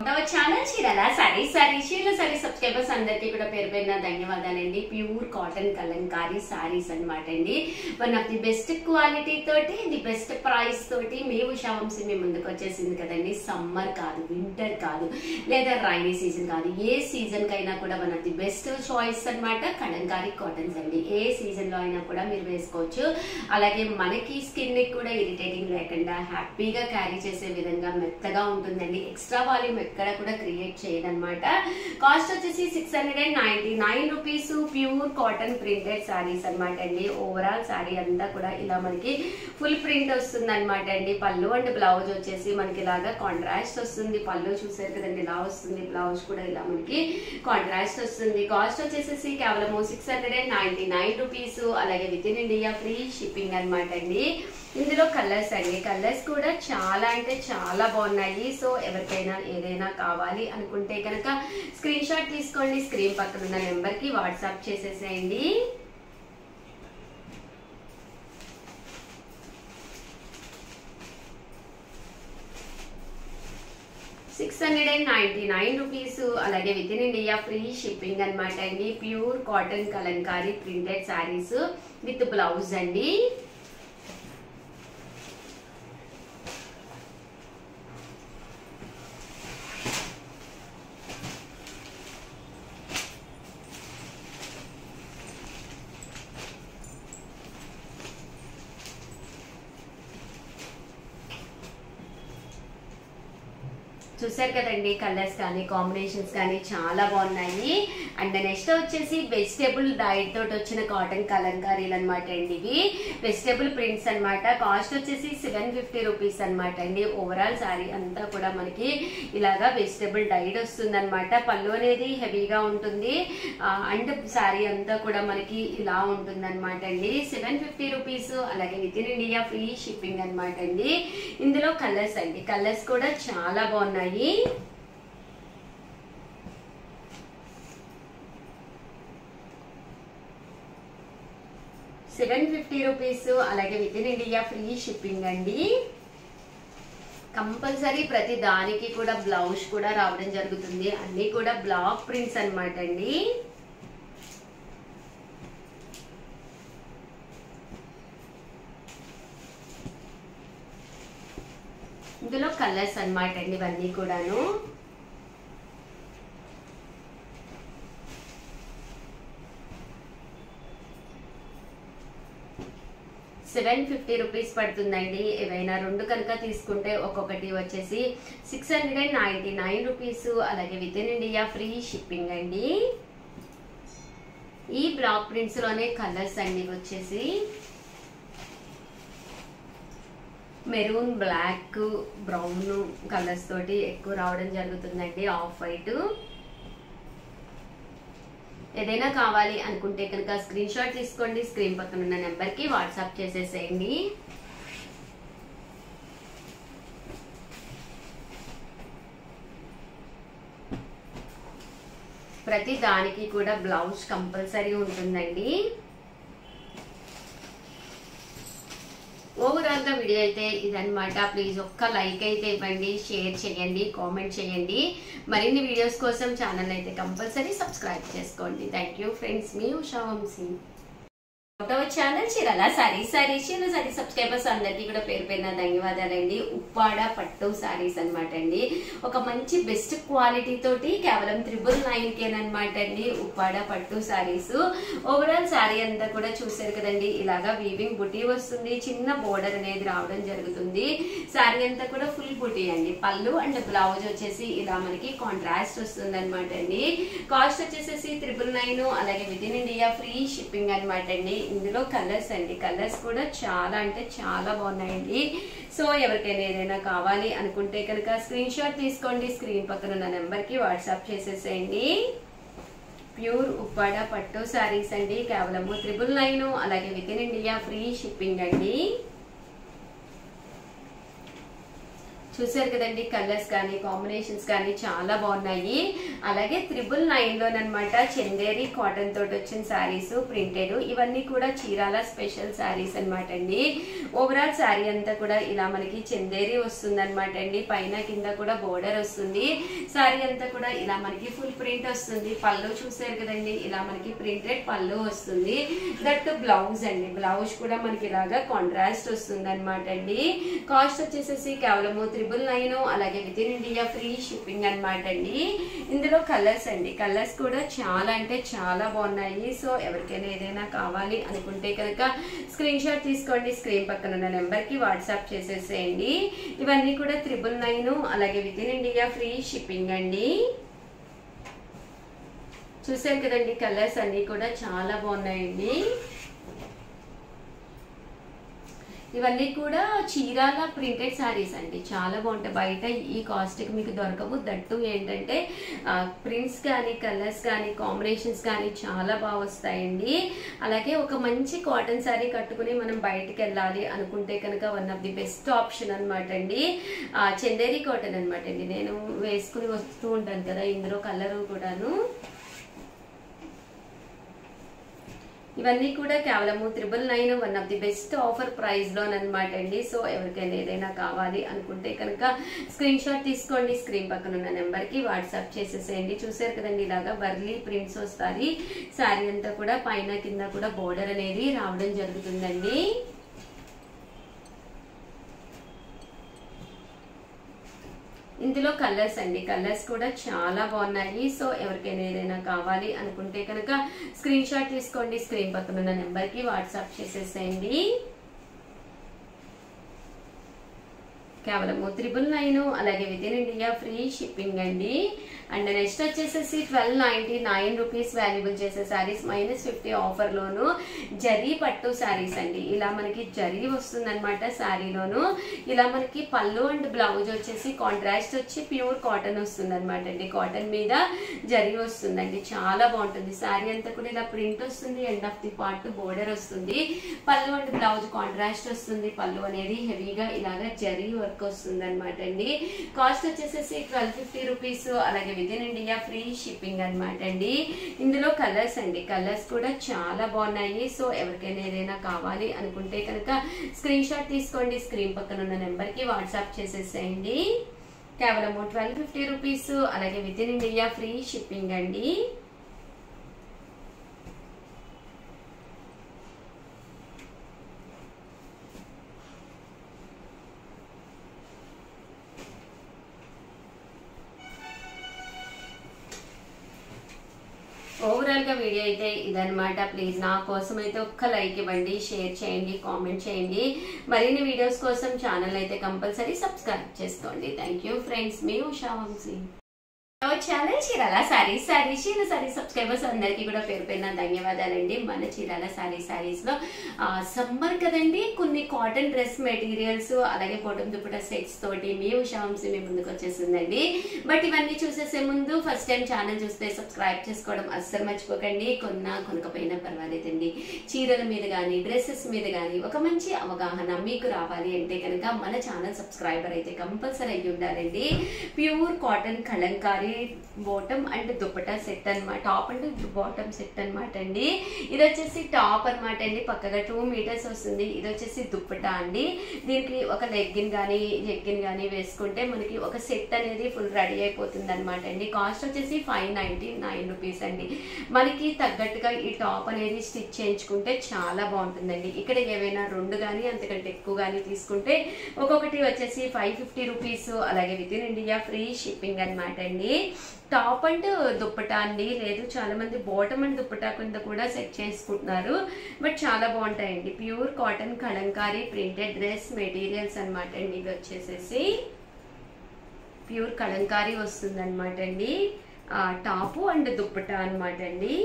Channel Chirala sari subscribers అందరికీ కూడా పేరు పేరున ధన్యవాదాలండి. ప్యూర్ కాటన్ కలంకారీ సారీస్ అన్నమాట అండి. One of the best quality తోటి ది బెస్ట్ ప్రైస్ తోటి మీ ఉషా వంశీ మీ ముందుకు వచ్చేసింది కదండి. సమ్మర్ కాదు, వింటర్ కాదు, లేదా రైనీ సీజన్ కాదు, ఏ సీజన్ కైనా కూడా one of the best choice అన్నమాట కలంకారీ కాటన్స్ అండి. ఏ సీజన్ లో అయినా కూడా మీరు వేసుకోవచ్చు. అలాగే మనకి స్కిన్ కి కూడా ఇరిటేటింగ్ లేకుండా హ్యాపీగా క్యారీ చేసే విధంగా మెత్తగా ఉంటుందండి. ఎక్స్ట్రా వాల్యూమ్ ఎక్కడ కూడా క్రియేట్ చేయదన్నమాట. కాస్ట్ వచ్చేసి 699 rupees. Pure cotton printed saris అనమాట అండి. ఓవరాల్ సారీ అంతా కూడా ఇలా మనకి ఫుల్ ప్రింట్ వస్తుంది అనమాట అండి. పళ్ళు అండ్ బ్లౌజ్ వచ్చేసి మనకి ఇలాగా కాంట్రాస్ట్ వస్తుంది. పళ్ళు చూసారు కదండి ఇలా వస్తుంది, బ్లౌజ్ కూడా ఇలా మనకి కాంట్రాస్ట్ వస్తుంది. కాస్ట్ వచ్చేసి కేవలం 699 రూపీస్. అలాగే with in India free shipping అనమాట అండి. ఇందులో కలర్స్ అండి, కలర్స్ కూడా చాలా అంటే చాలా బాగున్నాయి. సో ఎవరికైనా ఏదైనా కావాలి అనుకుంటే కనుక స్క్రీన్ షాట్ తీసుకోండి, స్క్రీన్ పక్కన ఉన్న నెంబర్ కి వాట్సాప్ చేసేసేయండి. $699 రూపీస్. అలాగే with in India free shipping అనమాట అండి. Pure cotton Kalamkari printed saris with blouse అండి. చూసారు కదండి, కలర్స్ కానీ కాంబినేషన్స్ కానీ చాలా బాగున్నాయి. అండ్ నెక్స్ట్ వచ్చేసి వెజిటేబుల్ డైట్ తోటి వచ్చిన కాటన్ కలంకారీలు అనమాట అండి. ఇవి వెజిటేబుల్ ప్రింట్స్ అనమాట. కాస్ట్ వచ్చేసి 750 రూపీస్ అనమాట అండి. ఓవరాల్ సారీ అంతా కూడా మనకి ఇలాగా వెజిటేబుల్ డైట్ వస్తుంది అనమాట. పళ్ళు అనేది హెవీగా ఉంటుంది అండ్ సారీ అంతా కూడా మనకి ఇలా ఉంటుంది అనమాట అండి. 750 రూపీస్. అలాగే with in India free shipping అనమాట అండి. ఇందులో కలర్స్ అండి, కలర్స్ కూడా చాలా బాగున్నాయి. 750 రూపీస్. అలాగే with in India free shipping అండి. కంపల్సరీ ప్రతి దానికి కూడా బ్లౌజ్ కూడా రావడం జరుగుతుంది. అన్ని కూడా బ్లాక్ ప్రింట్స్ అనమాట అండి. ఇందులో కలర్స్ అనమాట అండి ఇవన్నీ కూడాను. $750 రూపీస్ పడుతుందండి. ఏవైనా రెండు కనుక తీసుకుంటే ఒక్కొక్కటి వచ్చేసి 699 రూపీస్. అలాగే with in India free shipping అండి. ఈ బ్లాక్ ప్రింట్స్ లోనే కలర్స్ అండి వచ్చేసి మెరూన్, బ్లాక్, బ్రౌన్ కలర్స్ తోటి ఎక్కువ రావడం జరుగుతుందండి. Off white. ఏదైనా కావాలి అనుకుంటే కనుక స్క్రీన్ షాట్ తీసుకోండి, స్క్రీన్ పక్కన ఉన్న నెంబర్ కి వాట్సాప్ చేసేసేయండి. ప్రతి దానికి కూడా బ్లౌజ్ కంపల్సరీ ఉంటుందండి. ఓవరాల్ గా వీడియో అయితే ఇదన్నమాట. ప్లీజ్ ఒక్క లైక్ అయితే ఇవ్వండి, షేర్ చేయండి, కామెంట్ చేయండి. మరిన్ని వీడియోస్ కోసం ఛానల్ అయితే కంపల్సరీ సబ్స్క్రైబ్ చేసుకోండి. థ్యాంక్ యూ ఫ్రెండ్స్, మీ ఉషా వంశీ. ఛానల్ చీరల సారీ సబ్స్క్రైబర్స్ అందరికీ కూడా పేరు పేరున ధన్యవాదాలండి. ఉప్పాడ పట్టు సారీస్ అనమాట అండి. ఒక మంచి బెస్ట్ క్వాలిటీ తోటి కేవలం 999 అనమాట అండి. ఉప్పాడ పట్టు సారీస్. ఓవరాల్ సారీ అంతా కూడా చూసారు కదండి, ఇలాగా వీవింగ్ బుటీ వస్తుంది. చిన్న బోర్డర్ అనేది రావడం జరుగుతుంది. సారీ అంతా కూడా ఫుల్ బుటీ అండి. పళ్ళు అండ్ బ్లౌజ్ వచ్చేసి ఇలా మనకి కాంట్రాస్ట్ వస్తుంది అనమాట అండి. కాస్ట్ వచ్చేసి 999. అలాగే with in India free shipping అనమాట అండి. ఇందులో కలర్స్ అండి, కలర్స్ కూడా చాలా అంటే చాలా బాగున్నాయండి. సో ఎవరికైనా ఏదైనా కావాలి అనుకుంటే కనుక స్క్రీన్ షాట్ తీసుకోండి, స్క్రీన్ పక్కన ఉన్న నెంబర్ కి వాట్సాప్ చేసేసేయండి. ప్యూర్ ఉప్పాడ పట్టు సారీస్ అండి. కేవలం 999. అలాగే with in India free shipping అండి. చూసారు కదండి, కలర్స్ కానీ కాంబినేషన్స్ కానీ చాలా బాగున్నాయి. అలాగే 999 లోనమాట చందేరి కాటన్ తోటి వచ్చిన శారీస్ ప్రింటెడ్. ఇవన్నీ కూడా చీరాల స్పెషల్ శారీస్ అనమాట అండి. ఓవరాల్ శారీ అంతా కూడా ఇలా మనకి చందేరి వస్తుంది అనమాట అండి. పైన కింద కూడా బోర్డర్ వస్తుంది. శారీ అంతా కూడా ఇలా మనకి ఫుల్ ప్రింట్ వస్తుంది. పళ్ళు చూసారు కదండి, ఇలా మనకి ప్రింటెడ్ పళ్ళు వస్తుంది. దట్ బ్లౌజ్ అండి, బ్లౌజ్ కూడా మనకి ఇలాగా కాంట్రాస్ట్ వస్తుంది అనమాట అండి. కాస్ట్ వచ్చేసేసి కేవలము 999, అలాగే with in India free shipping అనమాట అండి. ఇందులో కలర్స్ అండి, కలర్స్ కూడా చాలా అంటే చాలా బాగున్నాయి. సో ఎవరికైనా ఏదైనా కావాలి అనుకుంటే కనుక స్క్రీన్ షాట్ తీసుకోండి, స్క్రీన్ పక్కన ఉన్న నెంబర్ కి వాట్సాప్ చేసేసేయండి. ఇవన్నీ కూడా 999, అలాగే with in India free shipping అండి. చూసారు కదండి, కలర్స్ అన్ని కూడా చాలా బాగున్నాయండి. ఇవన్నీ కూడా చీరాల ప్రింటెడ్ శారీస్ అండి, చాలా బాగుంటాయి. బయట ఈ కాస్ట్ కి మీకు దొరకవు. దట్టు ఏంటంటే ప్రింట్స్ కానీ కలర్స్ కానీ కాంబినేషన్స్ కానీ చాలా బాగా వస్తాయండి. అలాగే ఒక మంచి కాటన్ శారీ కట్టుకుని మనం బయటకు వెళ్ళాలి అనుకుంటే కనుక one of the best option అనమాట అండి చందేరి కాటన్ అనమాట అండి. నేను వేసుకుని వస్తూ ఉంటాను కదా, ఇందులో కలర్ కూడాను. ఇవన్నీ కూడా కేవలము 999, one of the best offer price లోనమాట అండి. సో ఎవరికైనా ఏదైనా కావాలి అనుకుంటే కనుక స్క్రీన్ షాట్ తీసుకోండి, స్క్రీన్ పక్కన ఉన్న నెంబర్ కి వాట్సాప్ చేసేసేయండి. చూసారు కదండి, ఇలాగా వర్లీ ప్రింట్స్ వస్తాయి. శారీ అంతా కూడా పైన కింద కూడా బోర్డర్ అనేది రావడం జరుగుతుందండి. ఇందులో కలర్స్ అండి, కలర్స్ కూడా చాలా బాగున్నాయి. సో ఎవరికైనా ఏదైనా కావాలి అనుకుంటే కనుక స్క్రీన్ షాట్ తీసుకోండి, స్క్రీన్ పక్కన ఉన్న నెంబర్ కి వాట్సాప్ చేసేసేయండి. కేవలము 999, అలాగే with in India free shipping అండి. అండ్ నెక్స్ట్ వచ్చేసేసి 1299 రూపీస్ వాల్యుబుల్ చేసే శారీస్ -50 ఆఫర్ లోను జరీ పట్టు శారీస్ అండి. ఇలా మనకి జరీ వస్తుంది అనమాట శారీలోను. ఇలా మనకి పళ్ళు అండ్ బ్లౌజ్ వచ్చేసి కాంట్రాస్ట్ వచ్చి ప్యూర్ కాటన్ వస్తుంది అనమాట అండి. కాటన్ మీద జరీ వస్తుందండి, చాలా బాగుంటుంది. శారీ అంతా కూడా ఇలా ప్రింట్ వస్తుంది, end of the part border వస్తుంది. పళ్ళు అండ్ బ్లౌజ్ కాంట్రాస్ట్ వస్తుంది. పళ్ళు అనేది హెవీగా ఇలాగా జరీ వర్క్ వస్తుంది అనమాట అండి. కాస్ట్ వచ్చేసేసి 1250 రూపీస్, అలాగే with in India free shipping అనమాట అండి. ఇందులో కలర్స్ అండి, కలర్స్ కూడా చాలా బాగున్నాయి. సో ఎవరికైనా ఏదైనా కావాలి అనుకుంటే కనుక స్క్రీన్ షాట్ తీసుకోండి, స్క్రీన్ పక్కన ఉన్న నెంబర్ కి వాట్సాప్ చేసేసేయండి. కేవలం 1250 రూపీస్, అలాగే with in India free shipping అండి. ఓవరాల్ గా వీడియో అయితే ఇదనమాట. ప్లీజ్ నా కోసం అయితే ఒక్క లైక్ ఇవ్వండి, షేర్ చేయండి, కామెంట్ చేయండి. మరిన్ని వీడియోస్ కోసం ఛానల్ అయితే కంపల్సరీ సబ్స్క్రైబ్ చేసుకోండి. థ్యాంక్ యూ ఫ్రెండ్స్, మీ ఉషా వంశీ. ఛానల్ చీరాల సారీస్ సబ్స్క్రైబర్స్ అందరికీ కూడా పేరు పేరున ధన్యవాదాలండి. మన చీరాల సారీస్ లో సమ్మర్ కదండి, కొన్ని కాటన్ డ్రెస్ మెటీరియల్స్ అలాగే పొటం దుప్పట సెట్స్ తోటి మీ ఉషా వంశీ మీ ముందుకు వచ్చేసిందండి. బట్ ఇవన్నీ చూసేసే ముందు ఫస్ట్ టైం ఛానల్ చూస్తే సబ్స్క్రైబ్ చేసుకోవడం అస్సలు మర్చిపోకండి. కొనకపోయినా పర్వాలేదండి. చీరల మీద కానీ డ్రెస్సెస్ మీద కానీ ఒక మంచి అవగాహన మీకు రావాలి అంటే కనుక మన ఛానల్ సబ్స్క్రైబర్ అయితే కంపల్సరీ అయ్యి ఉండాలండి. Pure cotton Kalamkari bottom and dupatta set అనమాట, టాప్ అండ్ బాటమ్ సెట్ అనమాట అండి. ఇది వచ్చేసి టాప్ అనమాట అండి, పక్కగా 2 మీటర్స్ వస్తుంది. ఇది వచ్చేసి దుప్పటా అండి. దీనికి ఒక లెగ్గిన్ కానీ వేసుకుంటే మనకి ఒక సెట్ అనేది ఫుల్ రెడీ అయిపోతుంది అనమాట అండి. కాస్ట్ వచ్చేసి 599 రూపీస్ అండి. మనకి తగ్గట్టుగా ఈ టాప్ అనేది స్టిచ్ చేయించుకుంటే చాలా బాగుంటుందండి. ఇక్కడ ఏవైనా 2 కానీ అంతకంటే ఎక్కువ కానీ తీసుకుంటే ఒక్కొక్కటి వచ్చేసి 550 రూపీస్, అలాగే with in India free shipping అనమాట అండి. టాప్ అండ్ దుప్పటా అండి, లేదు చాలా మంది బాటమ్ అండ్ దుప్పటా కింద కూడా సెట్ చేసుకుంటున్నారు. బట్ చాలా బాగుంటాయండి. Pure cotton Kalamkari printed dress materials అనమాట అండి. ఇది వచ్చేసేసి ప్యూర్ కలంకారీ వస్తుంది అనమాట అండి. టాపు అండ్ దుప్పటా అనమాట అండి.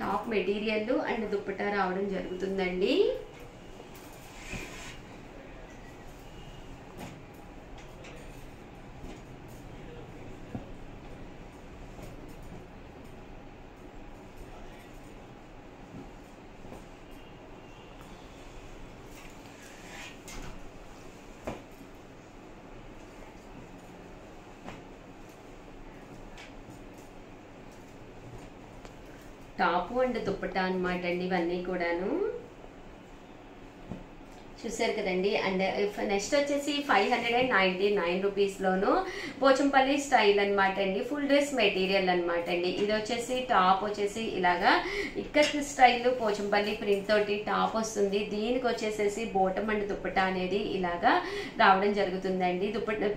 టాప్ మెటీరియల్ అండ్ దుప్పటా రావడం జరుగుతుందండి. టాపు అండ్ దుప్పటా అనమాట అండి ఇవన్నీ కూడాను. చూసారు కదండి. అండ్ నెక్స్ట్ వచ్చేసి 599 రూపీస్లోను పోచంపల్లి స్టైల్ అనమాట అండి. ఫుల్ డ్రెస్ మెటీరియల్ అనమాట అండి. ఇది వచ్చేసి టాప్ వచ్చేసి ఇలాగా ఇక్కత్ స్టైల్ పోచంపల్లి ప్రింట్ తోటి టాప్ వస్తుంది. దీనికి వచ్చేసేసి బాటమ్ అండ్ దుప్పటా అనేది ఇలాగా రావడం జరుగుతుందండి.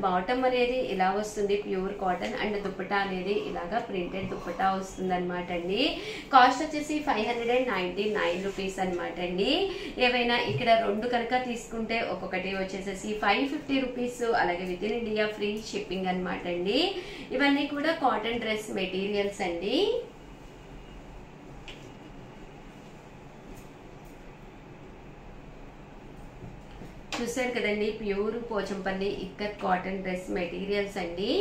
బాటమ్ అనేది ఇలా వస్తుంది ప్యూర్ కాటన్ అండ్ దుప్పటా అనేది ఇలాగా ప్రింటెడ్ దుప్పటా వస్తుంది అనమాట అండి. కాస్ట్ వచ్చేసి 599 రూపీస్ అనమాట అండి. ఏవైనా ఇక్కడ రెండు కనుక తీసుకుంటే ఒక్కొక్కటి వచ్చేసేసి 550 రూపీస్, అలాగే with in India free shipping అనమాట అండి. ఇవన్నీ కూడా కాటన్ డ్రెస్ మెటీరియల్స్ అండి. చూసారు కదండి, pure Pochampally ikat cotton dress materials అండి.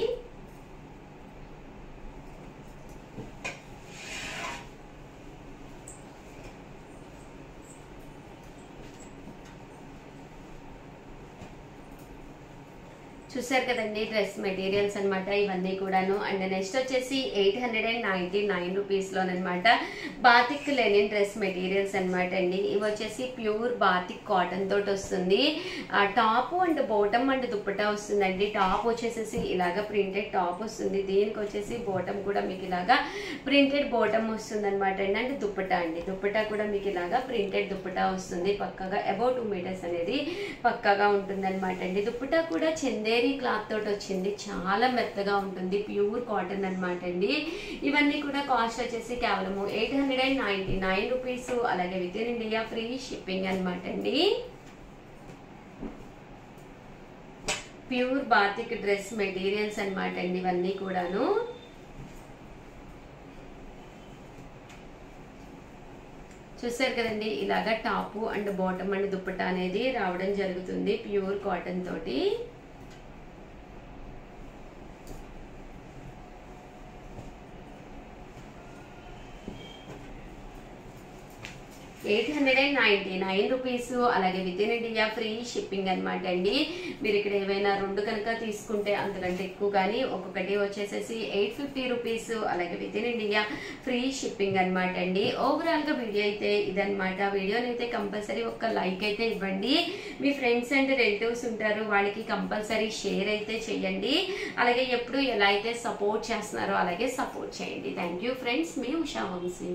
చూసారు కదండి డ్రెస్ మెటీరియల్స్ అనమాట ఇవన్నీ కూడాను. అండ్ నెక్స్ట్ వచ్చేసి 899 రూపీస్లోనమాట బాతిక్ లెనిన్ డ్రెస్ మెటీరియల్స్ అనమాట అండి. ఇవి వచ్చేసి ప్యూర్ బాతిక్ కాటన్ తోటి వస్తుంది. Top and bottom and dupatta వస్తుందండి. టాప్ వచ్చేసేసి ఇలాగా ప్రింటెడ్ టాప్ వస్తుంది. దీనికి వచ్చేసి బాటమ్ కూడా మీకు ఇలాగా ప్రింటెడ్ బాటమ్ వస్తుంది అనమాట అండి. అంటే దుప్పటా అండి, దుప్పటా కూడా మీకు ఇలాగా ప్రింటెడ్ దుప్పటా వస్తుంది. పక్కగా అబౌట్ 2 మీటర్స్ అనేది పక్కగా ఉంటుంది అనమాట అండి. దుప్పటా కూడా చందేరి క్లాత్ తోటి వచ్చింది. చాలా మెత్తగా ఉంటుంది, ప్యూర్ కాటన్ అనమాట అండి. ఇవన్నీ కూడా కాస్ట్ వచ్చేసి కేవలం 899 రూపీస్, అలాగే with in India free shipping అనమాట అండి. ప్యూర్ బాతిక్ డ్రెస్ మెటీరియల్స్ అనమాట అండి ఇవన్నీ కూడాను. చూసారు కదండి, ఇలాగా top and bottom and dupatta అనేది రావడం జరుగుతుంది ప్యూర్ కాటన్ తోటి. $899 రూపీస్, అలాగే with in India free shipping అనమాట అండి. మీరు ఇక్కడ ఏవైనా రెండు కనుక తీసుకుంటే అంతకంటే ఎక్కువ, కానీ ఒక్కొక్కటి వచ్చేసేసి 850 రూపీస్, అలాగే with in India free shipping అనమాట అండి. ఓవరాల్ గా వీడియో అయితే ఇదనమాట. వీడియోని అయితే కంపల్సరీ ఒక లైక్ అయితే ఇవ్వండి. మీ ఫ్రెండ్స్ అండ్ రిలేటివ్స్ ఉంటారు, వాళ్ళకి కంపల్సరీ షేర్ అయితే చేయండి. అలాగే ఎప్పుడు ఎలా అయితే సపోర్ట్ చేస్తున్నారో అలాగే సపోర్ట్ చేయండి. థ్యాంక్ యూ ఫ్రెండ్స్, మీ ఉషా వంశీ.